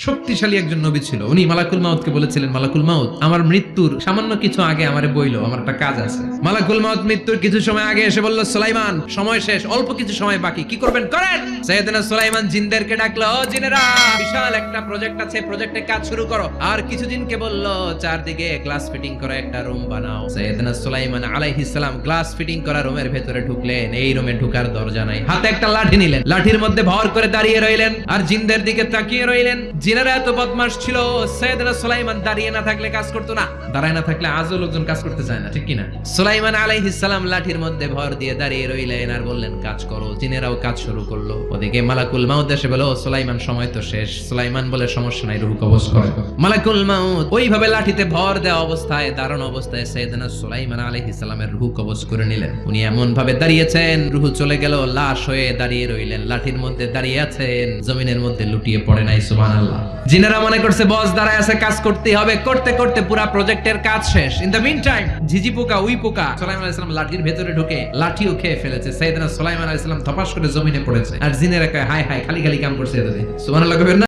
শক্তিশালী একজন নবী ছিল। উনি মালাকুল মাউতকে বলেছিলেন, মালাকুল মাউত, আমার মৃত্যুর সামান্য কিছু আগে আমারে বইলো, আমার একটা কাজ আছে। মালাকুল মাউত মৃত্যুর কিছু সময় আগে এসে বলল, সুলাইমান সময় শেষ, অল্প কিছু সময় বাকি, কি করবেন করেন। সাইয়েদনা সুলাইমান জিনদেরকে ডাকলো, ও জিনেরা, বিশাল একটা প্রজেক্ট আছে, প্রজেক্টে কাজ শুরু করো। আর কিছুদিনকে বলল চারদিকে গ্লাস ফিটিং করা একটা রুম বানাও। সাইয়েদনা সুলাইমান আলাইহিস সালাম গ্লাস ফিটিং করা রুমের ভেতরে ঢুকলেন। এই রুমে ঢোকার দরজা নাই, হাতে একটা লাঠি নিলেন, লাঠির মধ্যে ভর করে দাঁড়িয়ে রইলেন আর জিনদের দিকে তাকিয়ে রইলেন। জিনেরা এত বদমাশ ছিল, সাইয়েদনা সুলাইমান দাঁড়িয়ে না থাকলে কাজ করতো না, দাঁড়ায় না থাকলে আজও লোকজন কাজ করতে চায় না, ঠিক কিনা? সুলাইমান আলাইহিস সালাম লাঠির মধ্যে ভর দিয়ে দাঁড়িয়ে রইলেন আর বললেন, কাজ করো। জিনেরাও কাজ শুরু করলো। ওদিকে মালাকুল মাউত এসে বলল, সুলাইমান সময় তো শেষ। সুলাইমান বলে, সমস্যা নাই, রূহ কবজ করো। মালাকুল মাউত ওইভাবে লাঠিতে ভর দেওয়া অবস্থায়, দাঁড়ানো অবস্থায় সাইয়েদনা সুলাইমান আলাইহিস সালামের রূহ কবজ করে নিলেন। উনি এমন ভাবে দাঁড়িয়েছেন, রূহ চলে গেল, লাশ হয়ে দাঁড়িয়ে রইলেন। লাঠির মধ্যে দাঁড়িয়ে আছেন, জমিনের মধ্যে লুটিয়ে পড়ে নাই। সুবহানাল্লাহ। জিনেরা মনে করছে বস দাঁড়ায় আছে, কাজ করতেই হবে। করতে করতে পুরো প্রজেক্টের কাজ শেষ। ইন দ্য মিন টাইম ঝিঝি পোকা, উই পোকা সুলাইমান আলাইহিস সালাম লাঠির ভেতরে ঢুকে লাঠিও খেয়ে ফেলেছে। সাইয়েদনা সুলাইমান আলাইহিস সালাম ধপাস করে জমিনে পড়েছে। আর জিনেরা কয়, হায় হায়, খালি খালি কাম করছে এতদিন। সুবহানাল্লাহ কইবেন না?